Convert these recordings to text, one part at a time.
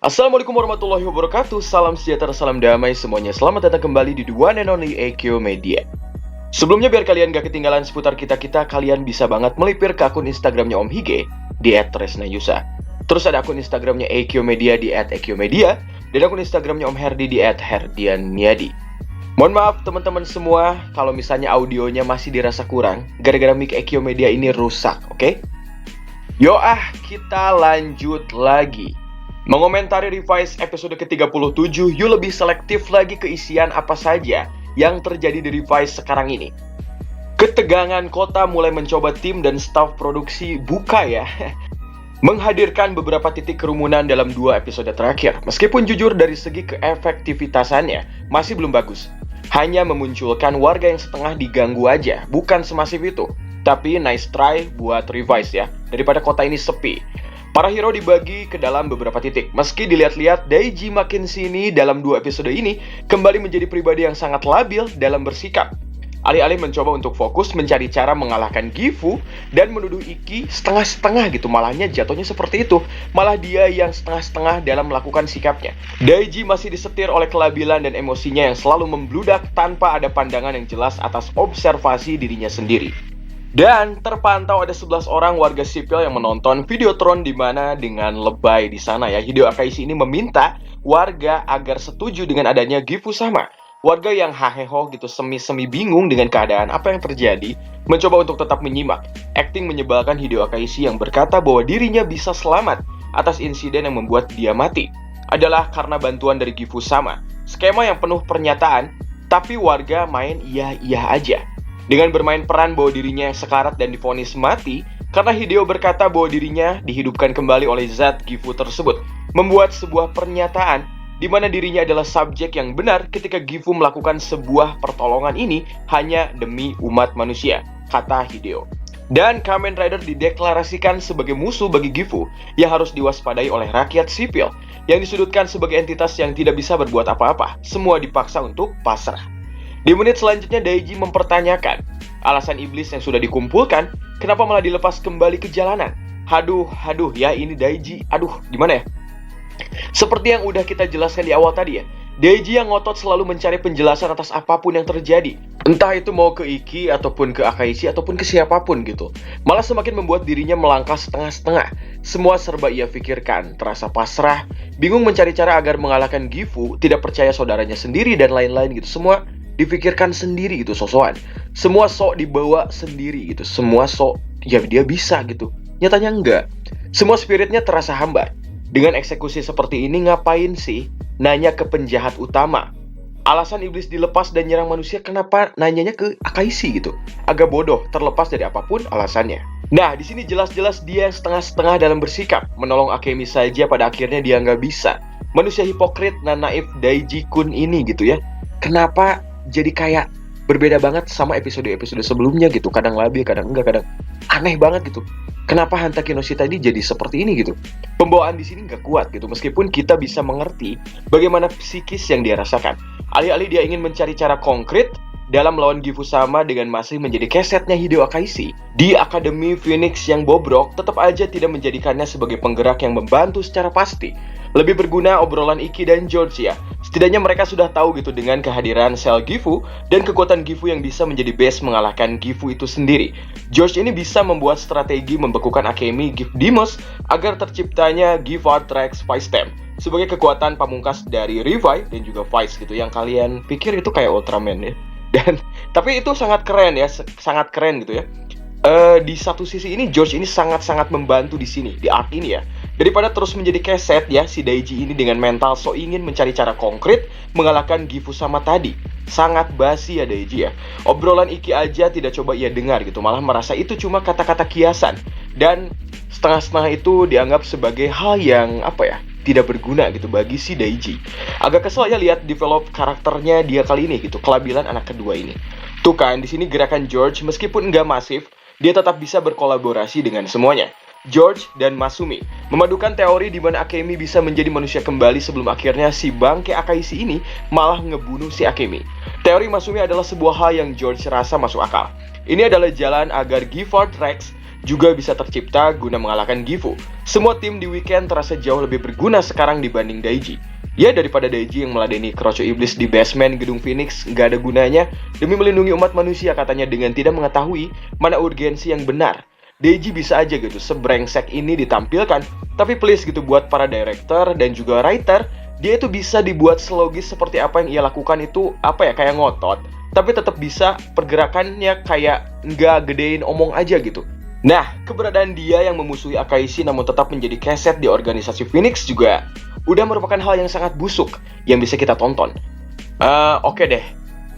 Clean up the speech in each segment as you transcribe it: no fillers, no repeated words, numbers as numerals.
Assalamualaikum warahmatullahi wabarakatuh. Salam sejahtera, salam damai semuanya. Selamat datang kembali di The One and Only Eikyo Media. Sebelumnya biar kalian gak ketinggalan seputar kita-kita, kalian bisa banget melipir ke akun Instagramnya Om Hige di @tresnayusa. Terus ada akun Instagramnya Eikyo Media di @eikyomedia, dan akun Instagramnya Om Herdi di @herdianniadi. Mohon maaf teman-teman semua kalau misalnya audionya masih dirasa kurang gara-gara mic Eikyo Media ini rusak, oke? Kita lanjut lagi. Mengomentari revise episode ke-37, yuk lebih selektif lagi keisian apa saja yang terjadi di revise sekarang ini. Ketegangan kota mulai mencoba tim dan staf produksi buka ya. Menghadirkan beberapa titik kerumunan dalam 2 episode terakhir. Meskipun jujur dari segi keefektivitasannya masih belum bagus. Hanya memunculkan warga yang setengah diganggu aja, bukan semasif itu. Tapi nice try buat revise ya, daripada kota ini sepi. Para hero dibagi ke dalam beberapa titik. Meski dilihat-lihat, Daiji makin sini dalam 2 episode ini kembali menjadi pribadi yang sangat labil dalam bersikap. Alih-alih mencoba untuk fokus mencari cara mengalahkan Gifu dan menuduh Ikki setengah-setengah gitu. Malahnya jatuhnya seperti itu. Malah dia yang setengah-setengah dalam melakukan sikapnya. Daiji masih disetir oleh kelabilan dan emosinya yang selalu membludak tanpa ada pandangan yang jelas atas observasi dirinya sendiri. Dan terpantau ada 11 orang warga sipil yang menonton Videotron di mana dengan lebay di sana ya. Hideo Akaishi ini meminta warga agar setuju dengan adanya Gifu sama. Warga yang haheho gitu semi-semi bingung dengan keadaan apa yang terjadi, mencoba untuk tetap menyimak. Akting menyebalkan Hideo Akaishi yang berkata bahwa dirinya bisa selamat atas insiden yang membuat dia mati adalah karena bantuan dari Gifu sama. Skema yang penuh pernyataan, tapi warga main iya-iya aja. Dengan bermain peran bahwa dirinya yang sekarat dan divonis mati, karena Hideo berkata bahwa dirinya dihidupkan kembali oleh zat Gifu tersebut, membuat sebuah pernyataan di mana dirinya adalah subjek yang benar ketika Gifu melakukan sebuah pertolongan ini hanya demi umat manusia, kata Hideo. Dan Kamen Rider dideklarasikan sebagai musuh bagi Gifu yang harus diwaspadai oleh rakyat sipil, yang disudutkan sebagai entitas yang tidak bisa berbuat apa-apa, semua dipaksa untuk pasrah. Di menit selanjutnya, Daiji mempertanyakan alasan iblis yang sudah dikumpulkan, kenapa malah dilepas kembali ke jalanan? Haduh, ya ini Daiji, gimana ya? Seperti yang udah kita jelaskan di awal tadi ya, Daiji yang ngotot selalu mencari penjelasan atas apapun yang terjadi. Entah itu mau ke Ikki, ataupun ke Akaishi, ataupun ke siapapun gitu. Malah semakin membuat dirinya melangkah setengah-setengah. Semua serba ia pikirkan, terasa pasrah, bingung mencari cara agar mengalahkan Gifu, tidak percaya saudaranya sendiri, dan lain-lain gitu. Semua dipikirkan sendiri gitu, sosokan. Semua sok dibawa sendiri gitu. Semua sok, ya dia bisa gitu. Nyatanya enggak. Semua spiritnya terasa hambar. Dengan eksekusi seperti ini ngapain sih nanya ke penjahat utama? Alasan iblis dilepas dan nyerang manusia, kenapa nanyanya ke Akaishi gitu? Agak bodoh, terlepas dari apapun alasannya. Nah, di sini jelas-jelas dia setengah-setengah dalam bersikap. Menolong Akemi saja pada akhirnya dia nggak bisa. Manusia hipokrit dan naif Daiji-kun ini gitu ya. Kenapa jadi kayak berbeda banget sama episode-episode sebelumnya gitu. Kadang labil, kadang enggak, kadang aneh banget gitu. Kenapa Hantaki no Shita tadi jadi seperti ini gitu? Pembawaan di sini nggak kuat gitu, meskipun kita bisa mengerti bagaimana psikis yang dia rasakan. Alih-alih dia ingin mencari cara konkret dalam melawan Gifu sama dengan masih menjadi kesetnya Hideo Akaishi di Akademi Phoenix yang bobrok, tetap aja tidak menjadikannya sebagai penggerak yang membantu secara pasti. Lebih berguna obrolan Ikki dan George ya. Setidaknya mereka sudah tahu gitu dengan kehadiran sel Gifu dan kekuatan Gifu yang bisa menjadi base mengalahkan Gifu itu sendiri. George ini bisa membuat strategi membekukan Akemi Gift Deimos agar terciptanya Giffard Rex Vice Stem sebagai kekuatan pamungkas dari Revive dan juga Vice gitu, yang kalian pikir itu kayak Ultraman ya. Dan tapi itu sangat keren ya, sangat keren gitu ya. Di satu sisi ini George ini sangat-sangat membantu di sini, di art ini ya. Daripada terus menjadi keset ya, si Daiji ini dengan mental so ingin mencari cara konkret mengalahkan Gifu sama tadi. Sangat basi ya Daiji ya. Obrolan Ikki aja tidak coba ia dengar gitu, malah merasa itu cuma kata-kata kiasan. Dan setengah-setengah itu dianggap sebagai hal yang tidak berguna gitu bagi si Daiji. Agak kesel ya lihat develop karakternya dia kali ini gitu, kelabilan anak kedua ini. Tuh kan, di sini gerakan George meskipun nggak masif, dia tetap bisa berkolaborasi dengan semuanya. George dan Masumi memadukan teori di mana Akemi bisa menjadi manusia kembali sebelum akhirnya si bangke Akaishi ini malah ngebunuh si Akemi. Teori Masumi adalah sebuah hal yang George rasa masuk akal. Ini adalah jalan agar Giffard Rex juga bisa tercipta guna mengalahkan Gifu. Semua tim di weekend terasa jauh lebih berguna sekarang dibanding Daiji. Ya, daripada Daiji yang meladeni kroco iblis di basement gedung Phoenix nggak ada gunanya demi melindungi umat manusia katanya dengan tidak mengetahui mana urgensi yang benar. Daiji bisa aja gitu sebrengsek ini ditampilkan, tapi please gitu buat para director dan juga writer, dia itu bisa dibuat selogis seperti apa yang ia lakukan itu kayak ngotot, tapi tetap bisa pergerakannya kayak nggak gedein omong aja gitu. Nah, keberadaan dia yang memusuhi Akaishi namun tetap menjadi keset di organisasi Phoenix juga udah merupakan hal yang sangat busuk yang bisa kita tonton. Oke deh,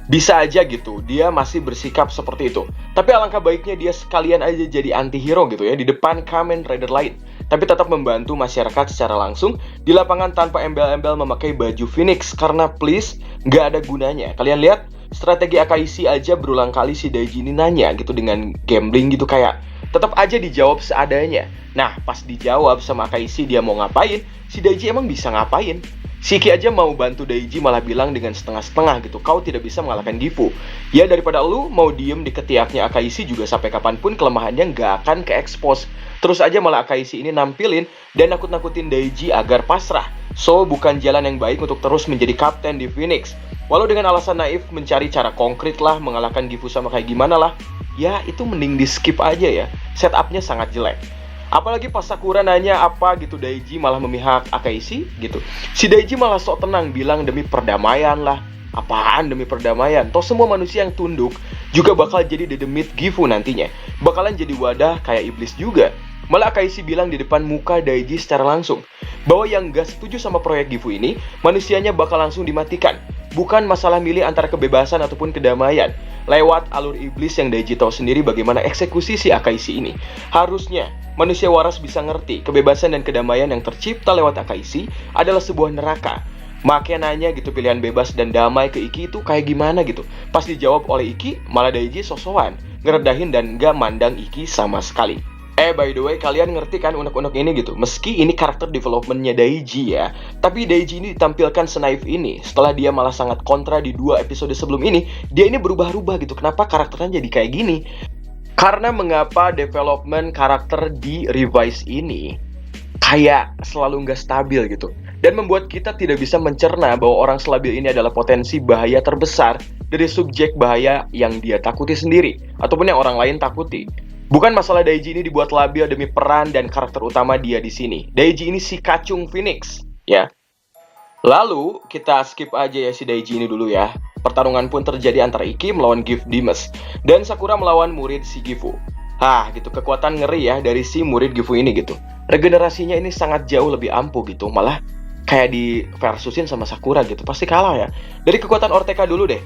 bisa aja gitu, dia masih bersikap seperti itu. Tapi alangkah baiknya dia sekalian aja jadi anti-hero gitu ya, di depan Kamen Rider lain. Tapi tetap membantu masyarakat secara langsung di lapangan tanpa embel-embel memakai baju Phoenix. Karena please, nggak ada gunanya. Kalian lihat, strategi Akaishi aja berulang kali si Daiji ini nanya gitu dengan gambling gitu kayak tetap aja dijawab seadanya. Nah, pas dijawab sama Akaishi dia mau ngapain, si Daiji emang bisa ngapain? Shiki aja mau bantu Daiji malah bilang dengan setengah-setengah gitu, kau tidak bisa mengalahkan Gifu. Ya daripada lu mau diem di ketiaknya Akaishi juga sampai kapanpun kelemahannya nggak akan ke-expose. Terus aja malah Akaishi ini nampilin dan nakut-nakutin Daiji agar pasrah. So, bukan jalan yang baik untuk terus menjadi kapten di Phoenix. Walau dengan alasan naif mencari cara konkret lah mengalahkan Gifu sama kayak gimana lah, ya itu mending di skip aja ya, setupnya sangat jelek. Apalagi pas Sakura nanya apa gitu, Daiji malah memihak Akaishi gitu. Si Daiji malah sok tenang bilang demi perdamaian lah. Apaan demi perdamaian? Toh semua manusia yang tunduk juga bakal jadi the demit Gifu nantinya. Bakalan jadi wadah kayak iblis juga. Malah Akaishi bilang di depan muka Daiji secara langsung bahwa yang gak setuju sama proyek Gifu ini, manusianya bakal langsung dimatikan. Bukan masalah milih antara kebebasan ataupun kedamaian. Lewat alur iblis yang Daiji tahu sendiri bagaimana eksekusi si Akaishi ini. Harusnya manusia waras bisa ngerti kebebasan dan kedamaian yang tercipta lewat Akaishi adalah sebuah neraka. Makanya nanya gitu pilihan bebas dan damai ke Iki itu kayak gimana gitu. Pas dijawab oleh Iki, malah Daiji sosokan, ngeredahin dan gak mandang Iki sama sekali. By the way, kalian ngerti kan unek-unek ini gitu? Meski ini karakter developmentnya Daiji ya, tapi Daiji ini ditampilkan senaif ini. Setelah dia malah sangat kontra di 2 episode sebelum ini, dia ini berubah-ubah gitu. Kenapa karakternya jadi kayak gini? Karena mengapa development karakter di Revise ini kayak selalu nggak stabil gitu. Dan membuat kita tidak bisa mencerna bahwa orang selabil ini adalah potensi bahaya terbesar dari subjek bahaya yang dia takuti sendiri, ataupun yang orang lain takuti. Bukan masalah Daiji ini dibuat labil demi peran dan karakter utama dia di sini. Daiji ini si kacung Phoenix, ya. Lalu, kita skip aja ya si Daiji ini dulu ya. Pertarungan pun terjadi antara Iki melawan Gift Demas dan Sakura melawan murid si Gifu. Gitu, kekuatan ngeri ya dari si murid Gifu ini gitu. Regenerasinya ini sangat jauh lebih ampuh gitu, malah kayak di versusin sama Sakura gitu, pasti kalah ya. Dari kekuatan Orteka dulu deh.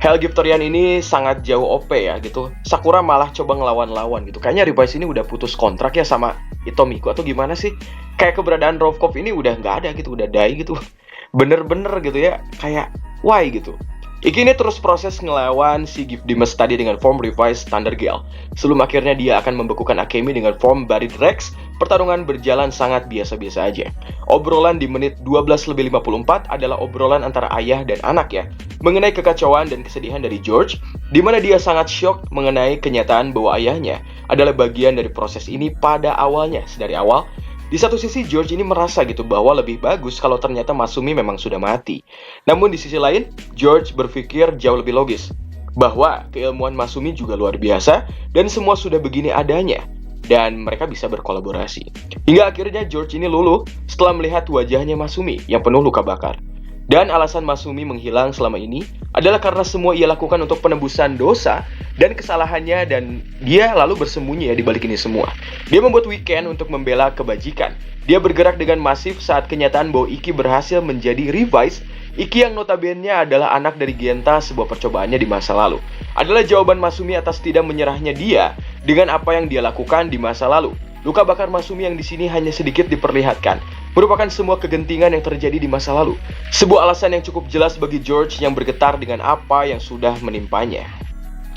Hell Giftorian ini sangat jauh OP ya gitu. Sakura malah coba ngelawan-lawan gitu. Kayaknya Revise ini udah putus kontrak ya sama Itomiku atau gimana sih? Kayak keberadaan Rovkov ini udah nggak ada gitu, udah die gitu. Bener-bener gitu ya, kayak why gitu. Iki ini terus proses ngelawan si Gift Demas tadi dengan form Revise Thunder Gale. Sebelum akhirnya dia akan membekukan Akemi dengan form Buried Rex, pertarungan berjalan sangat biasa-biasa aja. Obrolan di menit 12:54 adalah obrolan antara ayah dan anak ya, mengenai kekacauan dan kesedihan dari George, di mana dia sangat shock mengenai kenyataan bahwa ayahnya adalah bagian dari proses ini pada awalnya, sedari awal. Di satu sisi George ini merasa gitu bahwa lebih bagus kalau ternyata Masumi memang sudah mati. Namun di sisi lain, George berpikir jauh lebih logis bahwa keilmuan Masumi juga luar biasa dan semua sudah begini adanya dan mereka bisa berkolaborasi. Hingga akhirnya George ini luluh setelah melihat wajahnya Masumi yang penuh luka bakar. Dan alasan Masumi menghilang selama ini adalah karena semua ia lakukan untuk penebusan dosa dan kesalahannya, dan dia lalu bersembunyi ya di balik ini semua. Dia membuat weekend untuk membela kebajikan. Dia bergerak dengan masif saat kenyataan bahwa Iki berhasil menjadi Revise. Iki yang notabene adalah anak dari Genta, sebuah percobaannya di masa lalu, adalah jawaban Masumi atas tidak menyerahnya dia dengan apa yang dia lakukan di masa lalu. Luka bakar Masumi yang di sini hanya sedikit diperlihatkan, merupakan semua kegentingan yang terjadi di masa lalu. Sebuah alasan yang cukup jelas bagi George yang bergetar dengan apa yang sudah menimpanya.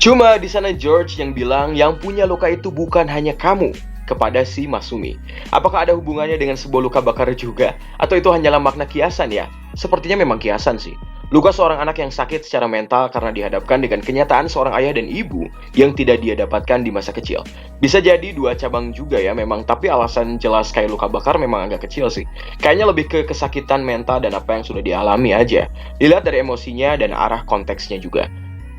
Cuma di sana George yang bilang yang punya luka itu bukan hanya kamu kepada si Masumi. Apakah ada hubungannya dengan sebuah luka bakar juga? Atau itu hanyalah makna kiasan ya? Sepertinya memang kiasan sih. Luka seorang anak yang sakit secara mental karena dihadapkan dengan kenyataan seorang ayah dan ibu yang tidak dia dapatkan di masa kecil. Bisa jadi dua cabang juga ya memang, tapi alasan jelas kayak luka bakar memang agak kecil sih. Kayaknya lebih ke kesakitan mental dan apa yang sudah dialami aja. Dilihat dari emosinya dan arah konteksnya juga.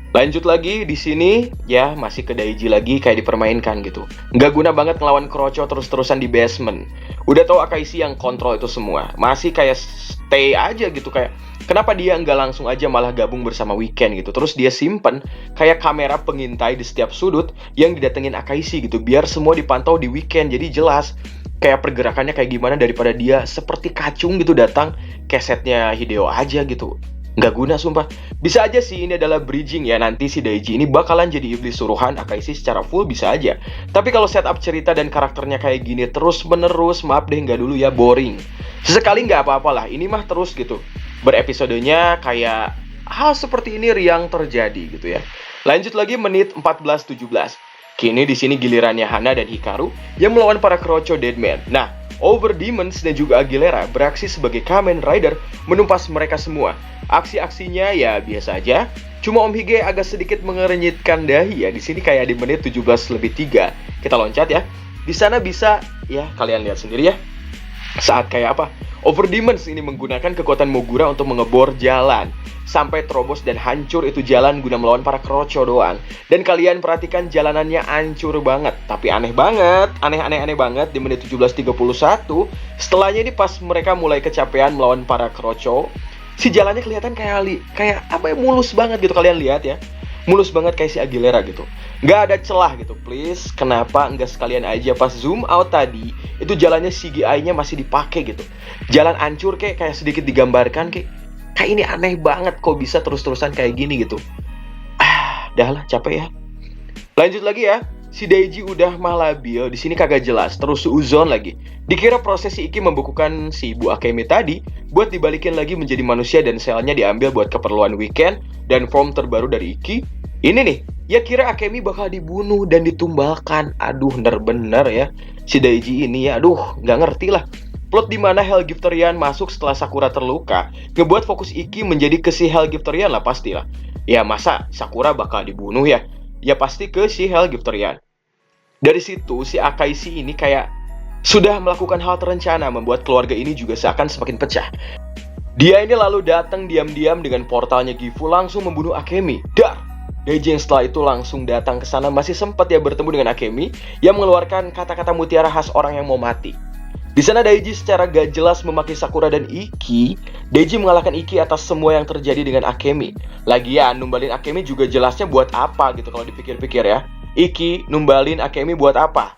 Lanjut lagi di sini ya masih ke Daiji lagi kayak dipermainkan gitu. Nggak guna banget ngelawan Kroco terus-terusan di basement. Udah tahu Akaisi yang kontrol itu semua. Masih kayak stay aja gitu kayak kenapa dia nggak langsung aja malah gabung bersama Weekend gitu. Terus dia simpen kayak kamera pengintai di setiap sudut yang didatengin Akaisi gitu. Biar semua dipantau di Weekend jadi jelas kayak pergerakannya kayak gimana daripada dia seperti kacung gitu datang kesetnya Hideo aja gitu. Nggak guna sumpah. Bisa aja sih ini adalah bridging ya, nanti si Daiji ini bakalan jadi iblis suruhan Akaisi secara full bisa aja. Tapi kalau setup cerita dan karakternya kayak gini terus menerus, maaf deh nggak dulu ya, boring. Sesekali nggak apa-apalah, ini mah terus gitu. Berepisodenya kayak hal seperti ini yang terjadi gitu ya. Lanjut lagi menit 14-17. Kini di sini gilirannya Hana dan Hikaru yang melawan para Kroco Deadman. Nah, Over Demons dan juga Aguilera beraksi sebagai Kamen Rider menumpas mereka semua. Aksi-aksinya ya biasa aja. Cuma Om Hige agak sedikit mengerenyitkan dahi ya. Di sini kayak di menit 17+3. Kita loncat ya. Di sana bisa ya kalian lihat sendiri ya. Saat kayak apa? Over Demons ini menggunakan kekuatan Mogura untuk mengebor jalan sampai terobos dan hancur itu jalan guna melawan para Kroco doang. Dan kalian perhatikan jalanannya hancur banget. Tapi aneh banget, aneh banget di menit 17.31. Setelahnya ini pas mereka mulai kecapean melawan para Kroco, si jalannya kelihatan kayak apa ya, mulus banget gitu, kalian lihat ya. Mulus banget kayak si Aguilera gitu. Nggak ada celah gitu, please. Kenapa nggak sekalian aja pas zoom out tadi, itu jalannya CGI-nya masih dipakai gitu. Jalan hancur kayak sedikit digambarkan kayak ini aneh banget kok bisa terus-terusan kayak gini gitu. Dah lah, capek ya. Lanjut lagi ya. Si Daiji udah mah labil, di sini kagak jelas, terus suuzon lagi. Dikira proses si Iki membekukan si ibu Akemi tadi buat dibalikin lagi menjadi manusia dan selnya diambil buat keperluan Weekend dan form terbaru dari Iki. Ini nih, ya kira Akemi bakal dibunuh dan ditumbalkan. Aduh, bener-bener ya. Si Daiji ini ya, aduh, nggak ngerti lah. Plot di mana Hellgifterian masuk setelah Sakura terluka ngebuat fokus Iki menjadi ke si Hellgifterian lah pastilah. Ya masa Sakura bakal dibunuh ya? Ya pasti ke si Hellgifterian. Dari situ si Akaisi ini kayak sudah melakukan hal terencana membuat keluarga ini juga seakan semakin pecah. Dia ini lalu datang diam-diam dengan portalnya Gifu langsung membunuh Akemi. Dar! Daiji yang setelah itu langsung datang ke sana masih sempat ya bertemu dengan Akemi yang mengeluarkan kata-kata mutiara khas orang yang mau mati. Di sana Daiji secara gak jelas memaki Sakura dan Iki. Daiji mengalahkan Iki atas semua yang terjadi dengan Akemi. Lagian numbalin Akemi juga jelasnya buat apa gitu kalau dipikir-pikir ya. Iki numbalin Akemi buat apa?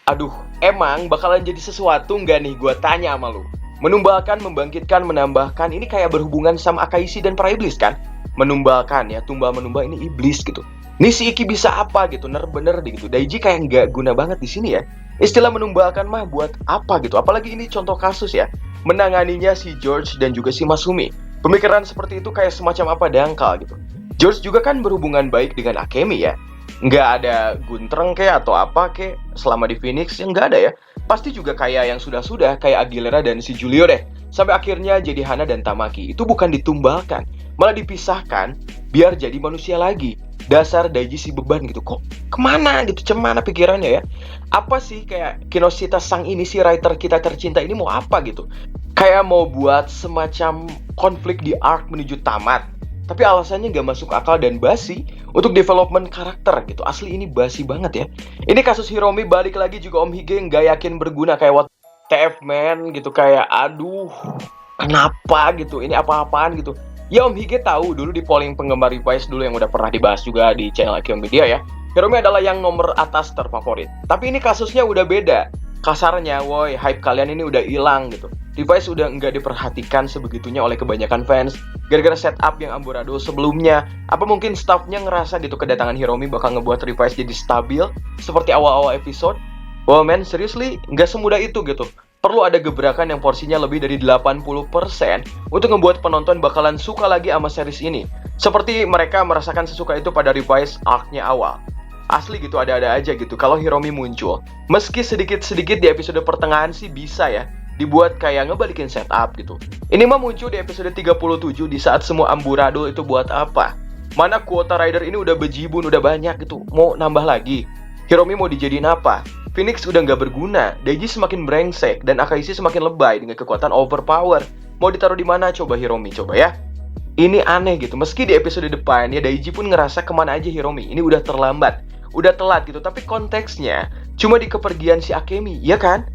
Aduh, emang bakalan jadi sesuatu nggak nih gua tanya sama lu? Menumbalkan, membangkitkan, menambahkan, ini kayak berhubungan sama Akaisi dan para iblis kan? Menumbalkan ya, tumbal menumbal ini iblis gitu. Nih si Iki bisa apa gitu, bener gitu. Daiji kayak nggak guna banget di sini ya. Istilah menumbalkan mah buat apa gitu, apalagi ini contoh kasus ya. Menanganinya si George dan juga si Masumi. Pemikiran seperti itu kayak semacam apa dangkal gitu. George juga kan berhubungan baik dengan Akemi ya. Nggak ada guntreng atau apa selama di Phoenix yang nggak ada ya. Pasti juga kayak yang sudah-sudah kayak Aguilera dan si Julio deh. Sampai akhirnya jadi Hana dan Tamaki. Itu bukan ditumbalkan, malah dipisahkan biar jadi manusia lagi. Dasar Daiji si beban gitu, kok kemana gitu, cemana pikirannya ya. Apa sih kayak Kinoshita sang ini, si writer kita tercinta ini mau apa gitu. Kayak mau buat semacam konflik di arc menuju tamat, tapi alasannya gak masuk akal dan basi untuk development karakter gitu. Asli ini basi banget ya. Ini kasus Hiromi balik lagi juga Om Hige gak yakin berguna kayak what TF man gitu. Kayak aduh kenapa gitu, ini apa-apaan gitu. Ya Om Hige tahu dulu di polling penggemar Revice dulu yang udah pernah dibahas juga di channel Akion Media ya, Hiromi adalah yang nomor atas terfavorit. Tapi ini kasusnya udah beda. Kasarnya, woi, hype kalian ini udah hilang gitu. Revice udah nggak diperhatikan sebegitunya oleh kebanyakan fans gara-gara setup yang amburadul sebelumnya. Apa mungkin staffnya ngerasa gitu kedatangan Hiromi bakal ngebuat Revice jadi stabil seperti awal-awal episode? Well man, seriously, nggak semudah itu gitu. Perlu ada gebrakan yang porsinya lebih dari 80% untuk membuat penonton bakalan suka lagi sama series ini. Seperti mereka merasakan sesuka itu pada Revice arc-nya awal. Asli gitu, ada-ada aja gitu kalau Hiromi muncul. Meski sedikit-sedikit di episode pertengahan sih bisa ya. dibuat kayak ngebalikin setup gitu. Ini mah muncul di episode 37 di saat semua amburadul itu buat apa? Mana kuota rider ini udah bejibun, udah banyak gitu. Mau nambah lagi? Hiromi mau dijadiin apa? Phoenix udah nggak berguna, Daiji semakin brengsek, dan Akashi semakin lebay dengan kekuatan overpower. Mau ditaruh di mana coba Hiromi? Coba ya. Ini aneh gitu. Meski di episode depan ya Daiji pun ngerasa kemana aja Hiromi. Ini udah terlambat, udah telat gitu. Tapi konteksnya cuma di kepergian si Akemi, ya kan?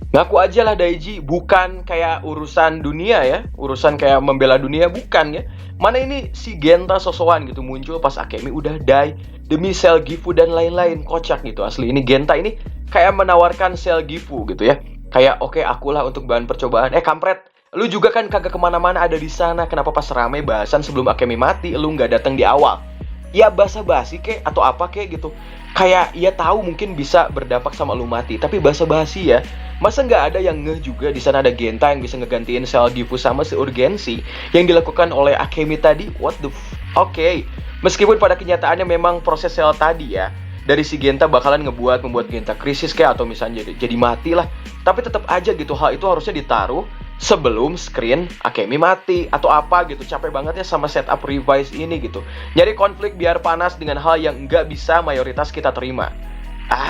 Ngaku aja lah Daiji, bukan kayak urusan dunia ya, urusan kayak membela dunia, bukan ya. Mana ini si Genta sosokan gitu muncul pas Akemi udah die demi sel Gifu dan lain-lain, kocak gitu asli. Ini Genta ini kayak menawarkan sel Gifu gitu ya. Kayak oke, akulah untuk bahan percobaan. Kampret, lu juga kan kagak kemana-mana ada di sana. Kenapa pas rame bahasan sebelum Akemi mati lu nggak datang di awal? Ya basa-basi kek atau apa kek gitu. Kayak ya tahu mungkin bisa berdampak sama lu mati, tapi basa-basi ya. Masa nggak ada yang ngeh juga di sana ada Genta yang bisa ngegantiin sel Gifu sama si urgensi yang dilakukan oleh Akemi tadi? What the Oke. Meskipun pada kenyataannya memang proses sel tadi ya dari si Genta bakalan membuat Genta krisis kayak atau misalnya jadi mati lah. Tapi tetap aja gitu hal itu harusnya ditaruh sebelum screen Akemi mati atau apa gitu. Capek banget ya sama setup revise ini gitu. Nyari konflik biar panas dengan hal yang nggak bisa mayoritas kita terima.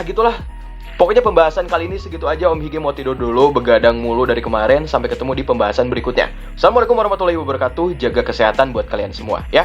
Gitulah. Pokoknya pembahasan kali ini segitu aja. Om Hige mau tidur dulu, begadang mulu dari kemarin. Sampai ketemu di pembahasan berikutnya. Assalamualaikum warahmatullahi wabarakatuh. Jaga kesehatan buat kalian semua ya.